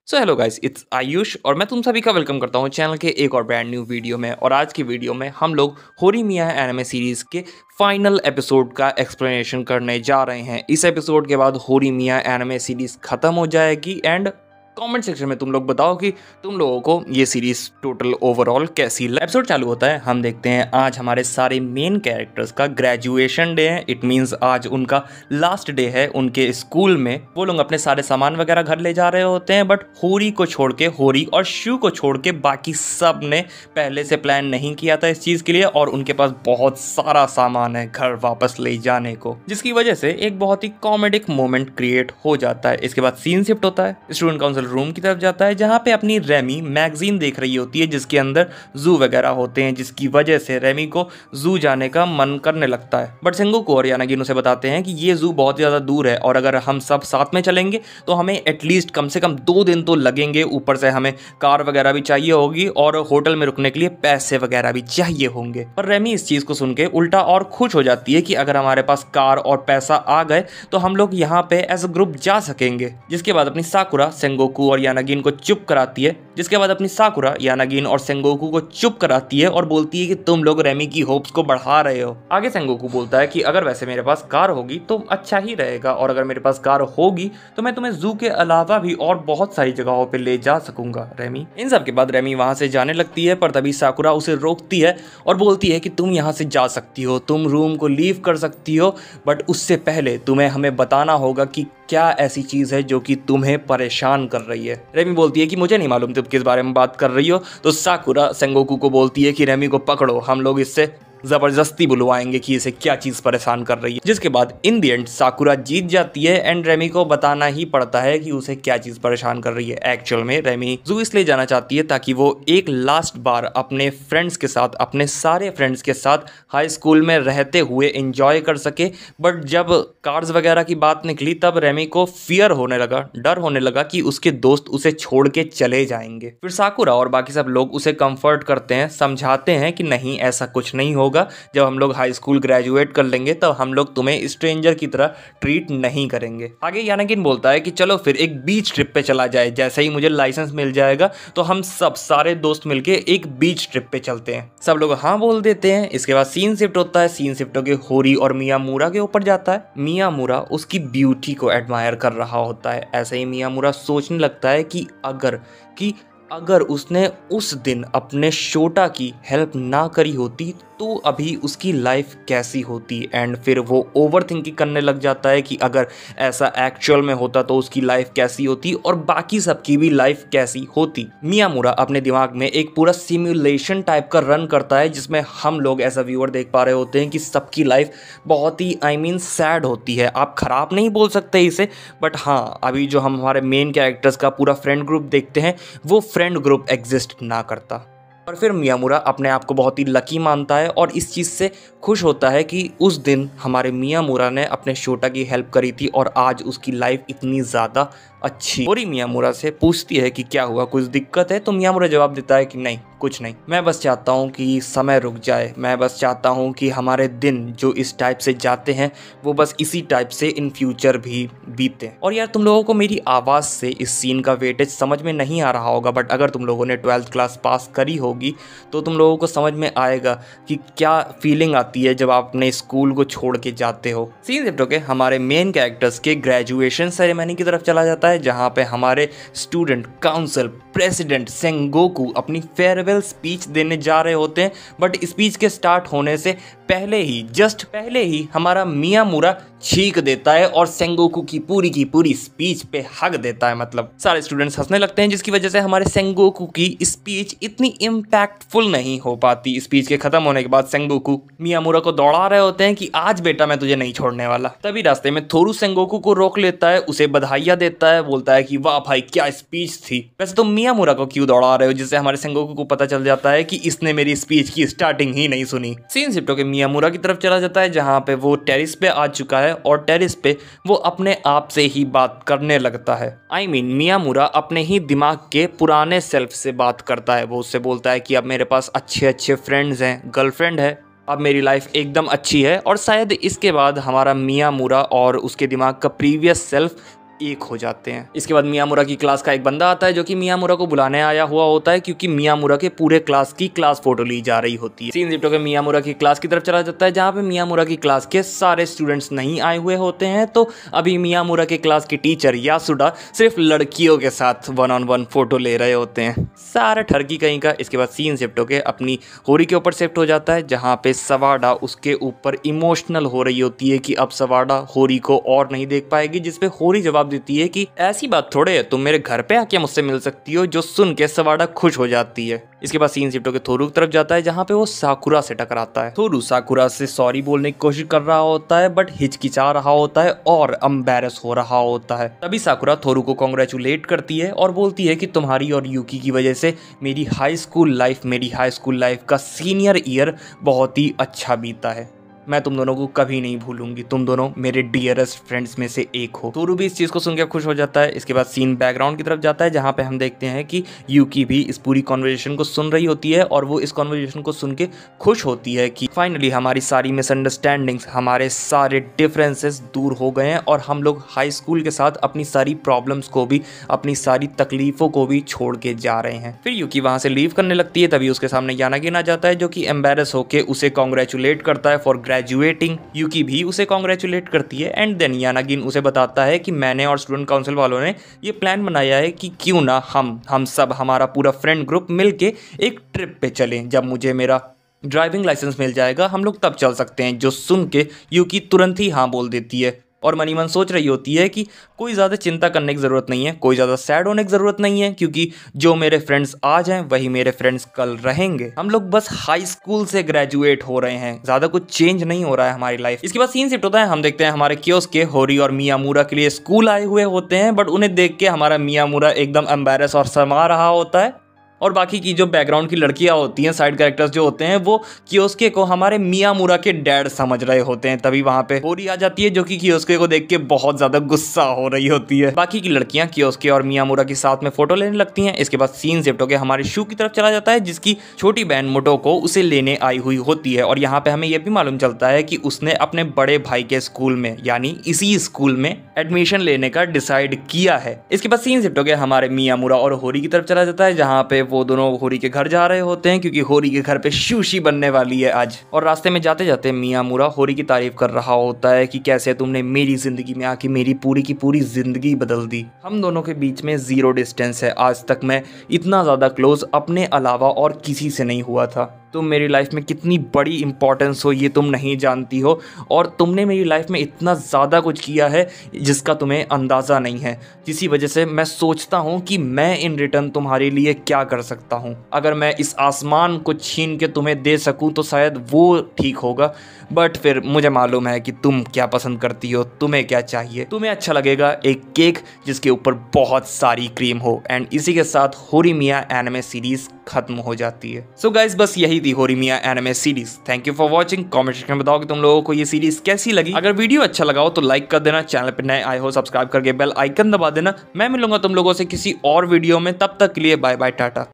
So hello guys, it's Ayush और मैं तुम सभी का वेलकम करता हूँ चैनल के एक और ब्रांड न्यू वीडियो में। और आज की वीडियो में हम लोग होरीमिया एनिमे सीरीज के फाइनल एपिसोड का एक्सप्लेनेशन करने जा रहे हैं। इस एपिसोड के बाद होरीमिया एनिमे सीरीज खत्म हो जाएगी एंड कमेंट सेक्शन में तुम लोग बताओ कि तुम लोगों को ये सीरीज टोटल ओवरऑल कैसी लगी। एपिसोड चालू होता है, हम देखते हैं आज हमारे सारे मेन कैरेक्टर्स का ग्रेजुएशन डे है। इट मींस आज उनका लास्ट डे है उनके स्कूल में। वो लोग अपने सारे सामान वगैरह घर ले जा रहे होते हैं, बट होरी को छोड़ के, होरी और शू को छोड़ के बाकी सब ने पहले से प्लान नहीं किया था इस चीज के लिए, और उनके पास बहुत सारा सामान है घर वापस ले जाने को, जिसकी वजह से एक बहुत ही कॉमेडिक मोमेंट क्रिएट हो जाता है। इसके बाद सीन शिफ्ट होता है, स्टूडेंट काउंसिल रूम की तरफ जाता है जहां पे अपनी रेमी मैगजीन देख रही होती है जिसके अंदर जू वगैरह होते हैं, जिसकी वजह से रेमी को जू जाने का मन करने लगता है। बट सेंगोकू और यानागिन उसे बताते हैं कि ये जू बहुत ज़्यादा दूर है और अगर हम सब साथ में चलेंगे तो हमें एटलीस्ट कम से कम 2 दिन तो लगेंगे, ऊपर से हमें कार वगैरह भी चाहिए होगी और होटल में रुकने के लिए पैसे वगैरह भी चाहिए होंगे। पर रेमी इस चीज़ को सुन के उल्टा और खुश हो जाती है कि अगर हमारे पास कार और पैसा आ गए तो हम लोग यहाँ पे एज अ ग्रुप जा सकेंगे। जिसके बाद अपनी साकुरा सेंगोकू और यानागिन को चुप कराती है। जिसके बाद अपनी साकुरा यानागिन और सेंगोकू को चुप कराती है और बोलती है कि तुम लोग रेमी की होप्स को बढ़ा रहे हो। आगे सेंगोकू बोलता है कि अगर वैसे मेरे पास कार होगी तो अच्छा ही रहेगा, और अगर मेरे पास कार होगी तो मैं तुम्हें जू के अलावा भी और बहुत सारी जगहों पे ले जा सकूंगा रेमी। इन सब के बाद रेमी वहां से जाने लगती है, पर तभी साकुरा उसे रोकती है और बोलती है कि तुम यहाँ से जा सकती हो, तुम रूम को लीव कर सकती हो, बट उससे पहले तुम्हें हमें बताना होगा कि क्या ऐसी चीज है जो कि तुम्हें परेशान कर रही है। रेमी बोलती है कि मुझे नहीं मालूम तुम किस बारे में बात कर रही हो। तो साकुरा सेंगोकू को बोलती है कि रेमी को पकड़ो, हम लोग इससे जबरदस्ती बुलवाएंगे कि इसे क्या चीज परेशान कर रही है। जिसके बाद इन दी एंड साकुरा जीत जाती है एंड रेमी को बताना ही पड़ता है कि उसे क्या चीज परेशान कर रही है। एक्चुअल में रेमी जू इसलिए जाना चाहती है ताकि वो एक लास्ट बार अपने फ्रेंड्स के साथ, अपने सारे फ्रेंड्स के साथ हाई स्कूल में रहते हुए एंजॉय कर सके। बट जब कार्ड्स वगैरह की बात निकली तब रेमी को फियर होने लगा, डर होने लगा कि उसके दोस्त उसे छोड़ के चले जाएंगे। फिर साकुरा और बाकी सब लोग उसे कंफर्ट करते हैं, समझाते हैं कि नहीं ऐसा कुछ नहीं होगा, जब हम लोग हाई स्कूल ग्रेजुएट कर लेंगे तब हम लोग तुम्हें स्ट्रेंजर की तरह ट्रीट नहीं करेंगे। आगे यानागिन बोलता है कि चलो फिर एक बीच ट्रिप पे चला जाए, जैसे ही मुझे लाइसेंस मिल जाएगा तो हम सब सारे दोस्त मिलके एक बीच ट्रिप पे चलते हैं। सब लोग हाँ बोल देते हैं। इसके बाद सीन शिफ्ट होता है, सीन शिफ्ट होकर होरी और मियामुरा के ऊपर जाता है। मियामुरा उसकी ब्यूटी को एडमायर कर रहा होता है। ऐसे ही मियामुरा सोचने लगता है कि अगर उसने उस दिन अपने शोटा की हेल्प ना करी होती तो अभी उसकी लाइफ कैसी होती। एंड फिर वो ओवर थिंकिंग करने लग जाता है कि अगर ऐसा एक्चुअल में होता तो उसकी लाइफ कैसी होती और बाकी सबकी भी लाइफ कैसी होती। मियामुरा अपने दिमाग में एक पूरा सिमुलेशन टाइप का रन करता है जिसमें हम लोग ऐसा व्यूअर देख पा रहे होते हैं कि सबकी लाइफ बहुत ही सैड होती है। आप खराब नहीं बोल सकते इसे, बट हाँ, अभी जो हम हमारे मेन कैरेक्टर्स का पूरा फ्रेंड ग्रुप देखते हैं वो फ्रेंड ग्रुप एग्जिस्ट ना करता। और फिर मियामुरा अपने आप को बहुत ही लकी मानता है और इस चीज़ से खुश होता है कि उस दिन हमारे मियामुरा ने अपने शोटा की हेल्प करी थी और आज उसकी लाइफ इतनी ज़्यादा अच्छी। होरी मियामुरा से पूछती है कि क्या हुआ, कुछ दिक्कत है? तो मियामुरा जवाब देता है कि नहीं, कुछ नहीं, मैं बस चाहता हूँ कि समय रुक जाए, मैं बस चाहता हूँ कि हमारे दिन जो इस टाइप से जाते हैं वो बस इसी टाइप से इन फ्यूचर भी बीते। और यार तुम लोगों को मेरी आवाज़ से इस सीन का वेटेज समझ में नहीं आ रहा होगा, बट अगर तुम लोगों ने 12th क्लास पास करी होगी तो तुम लोगों को समझ में आएगा कि क्या फीलिंग आती है जब आप अपने स्कूल को छोड़ के जाते हो। सीन शिफ्ट होके हमारे मेन कैरेक्टर्स के ग्रेजुएशन सेरेमनी की तरफ चला जाता है जहाँ पे हमारे स्टूडेंट काउंसिल प्रेसिडेंट सेंगोकू अपनी फेयरवेल स्पीच देने जा रहे होते हैं। बट स्पीच के स्टार्ट होने से जस्ट पहले ही हमारा मियामुरा छींक देता है और सेंगोकू की पूरी स्पीच पे हक देता है। मतलब सारे स्टूडेंट्स हंसने लगते हैं, जिसकी वजह से हमारे सेंगोकू की स्पीच इतनी इम्पैक्टफुल नहीं हो पाती। स्पीच के खत्म होने के बाद सेंगोकू मियामुरा को दौड़ा रहे होते हैं कि आज बेटा मैं तुझे नहीं छोड़ने वाला। तभी रास्ते में थोरू सेंगोकू को रोक लेता है, उसे बधाइयां देता है, बोलता है कि वाह भाई क्या स्पीच थी। वैसे तुम मियामुरा को क्यों दौड़ा रहे हो? जिससे हमारे सेंगोकू को पता चल जाता है कि इसने मेरी स्पीच की स्टार्टिंग ही नहीं सुनी। सीन शिफ्ट होकर मियामुरा की तरफ चला जाता है जहाँ पे वो टेरिस पे आ चुका है और टेरिस पे वो अपने आप से ही बात करने लगता है। मियामुरा अपने ही दिमाग के पुराने सेल्फ से बात करता है। वो उससे बोलता है कि अब मेरे पास अच्छे फ्रेंड्स हैं, गर्लफ्रेंड है, अब मेरी लाइफ एकदम अच्छी है। और शायद इसके बाद हमारा मियामुरा और उसके दिमाग का प्रीवियस सेल्फ एक हो जाते हैं। इसके बाद मियामुरा की क्लास का एक बंदा आता है जो कि मियामुरा को बुलाने आया हुआ होता है क्योंकि मियामुरा के पूरे क्लास की क्लास फोटो ली जा रही होती है। सीन शिफ्ट होकर मियामुरा की क्लास की तरफ चला जाता है जहाँ पे मियामुरा की क्लास के सारे स्टूडेंट्स नहीं आए हुए होते हैं। तो अभी मियामुरा के क्लास की टीचर यासुडा सिर्फ लड़कियों के साथ 1-on-1 फोटो ले रहे होते हैं। सारा ठरकी कहीं का। इसके बाद सीन शिफ्ट होकर अपनी होरी के ऊपर शिफ्ट हो जाता है जहाँ पे सवाडा उसके ऊपर इमोशनल हो रही होती है कि अब सवाडा होरी को और नहीं देख पाएगी, जिसपे होरी जवाब देती है कि ऐसी बात थोड़े है, तुम मेरे घर पे आके मुझसे मिल सकती हो, जो सुन के सवाडा खुश हो जाती है। इसके बाद सीन शिफ्ट होकर थोरू की तरफ जाता है जहाँ पे वो साकुरा से टकराता है। थोरू साकुरा से सॉरी बोलने की कोशिश कर रहा होता है बट हिचकिचा रहा होता है और एम्बैरस हो रहा होता है। तभी साकुरा थोरू को कॉन्ग्रेचुलेट करती है और बोलती है कि तुम्हारी और यूकी की वजह से मेरी हाई स्कूल लाइफ का सीनियर ईयर बहुत ही अच्छा बीता है। मैं तुम दोनों को कभी नहीं भूलूंगी, तुम दोनों मेरे डियरेस्ट फ्रेंड्स में से एक हो। थोरू भी इस चीज़ को सुनकर खुश हो जाता है। इसके बाद सीन बैकग्राउंड की तरफ जाता है जहाँ पे हम देखते हैं कि यूकी भी इस पूरी कॉन्वर्जेशन को सुन रही होती है और वो इस कॉन्वर्जेशन को सुन के खुश होती है कि फाइनली हमारी सारी मिसअंडरस्टैंडिंग्स, हमारे सारे डिफरेंसेस दूर हो गए हैं और हम लोग हाई स्कूल के साथ अपनी सारी प्रॉब्लम्स को भी, अपनी सारी तकलीफ़ों को भी छोड़ के जा रहे हैं। फिर यूकी वहाँ से लीव करने लगती है। तभी उसके सामने यानागिन आ जाता है जो कि एम्बेरस होकर उसे कॉन्ग्रेचुलेट करता है फॉर ग्रेजुएटिंग। यूकी भी उसे कॉन्ग्रेचुलेट करती है एंड देन यानागिन उसे बताता है कि मैंने और स्टूडेंट काउंसिल वालों ने ये प्लान बनाया है कि क्यों ना हम सब, हमारा पूरा फ्रेंड ग्रुप मिलके एक ट्रिप पे चलें। जब मुझे मेरा ड्राइविंग लाइसेंस मिल जाएगा हम लोग तब चल सकते हैं। जो सुन के यूकी तुरंत ही हाँ बोल देती है और मनी मन सोच रही होती है कि कोई ज़्यादा चिंता करने की ज़रूरत नहीं है, कोई ज़्यादा सैड होने की ज़रूरत नहीं है, क्योंकि जो मेरे फ्रेंड्स आज हैं वही मेरे फ्रेंड्स कल रहेंगे। हम लोग बस हाई स्कूल से ग्रेजुएट हो रहे हैं, ज़्यादा कुछ चेंज नहीं हो रहा है हमारी लाइफ। इसके बाद सीन शिफ्ट होता है, हम देखते हैं हमारे कियोस्क के होरी और मियामुरा के लिए स्कूल आए हुए होते हैं बट उन्हें देख के हमारा मियामुरा एकदम एम्बैरस और शर्मा रहा होता है और बाकी की जो बैकग्राउंड की लड़कियां होती हैं, साइड कैरेक्टर्स जो होते हैं, वो कियोस्के को हमारे मियामुरा के डैड समझ रहे होते हैं। तभी वहां पे होरी आ जाती है जो कि कियोस्के को देख के बहुत ज्यादा गुस्सा हो रही होती है। बाकी की लड़कियां कियोस्के और मियामुरा के साथ में फोटो लेने लगती हैं। इसके बाद सीन शिफ्ट होकर हमारे शू की तरफ चला जाता है जिसकी छोटी बहन मोटोको उसे लेने आई हुई होती है और यहाँ पे हमें यह भी मालूम चलता है कि उसने अपने बड़े भाई के स्कूल में, यानी इसी स्कूल में एडमिशन लेने का डिसाइड किया है। इसके बाद सीन शिफ्ट होकर हमारे मियामुरा और होरी की तरफ चला जाता है जहाँ पे वो दोनों होरी के घर जा रहे होते हैं क्योंकि होरी के घर पे सुशी बनने वाली है आज। और रास्ते में जाते जाते मियामुरा होरी की तारीफ कर रहा होता है कि कैसे तुमने मेरी जिंदगी में आके मेरी पूरी की पूरी जिंदगी बदल दी। हम दोनों के बीच में 0 डिस्टेंस है, आज तक मैं इतना ज़्यादा क्लोज अपने अलावा और किसी से नहीं हुआ था। तुम मेरी लाइफ में कितनी बड़ी इंपॉर्टेंस हो ये तुम नहीं जानती हो और तुमने मेरी लाइफ में इतना ज़्यादा कुछ किया है जिसका तुम्हें अंदाज़ा नहीं है, जिसकी वजह से मैं सोचता हूँ कि मैं इन रिटर्न तुम्हारे लिए क्या कर सकता हूँ। अगर मैं इस आसमान को छीन के तुम्हें दे सकूँ तो शायद वो ठीक होगा, बट फिर मुझे मालूम है कि तुम क्या पसंद करती हो, तुम्हें क्या चाहिए। तुम्हें अच्छा लगेगा एक केक जिसके ऊपर बहुत सारी क्रीम हो। एंड इसी के साथ होरीमिया एनिमे सीरीज खत्म हो जाती है। सो गाइस, बस यही थी Horimiya anime series. Thank you for watching. Comment section में बताओ कि तुम लोगों को ये सीरीज कैसी लगी। अगर वीडियो अच्छा लगा हो तो लाइक कर देना, चैनल पर नए आए हो सब्सक्राइब करके बेल आइकन दबा देना। मैं मिलूंगा तुम लोगों से किसी और वीडियो में, तब तक के लिए बाय बाय, टाटा।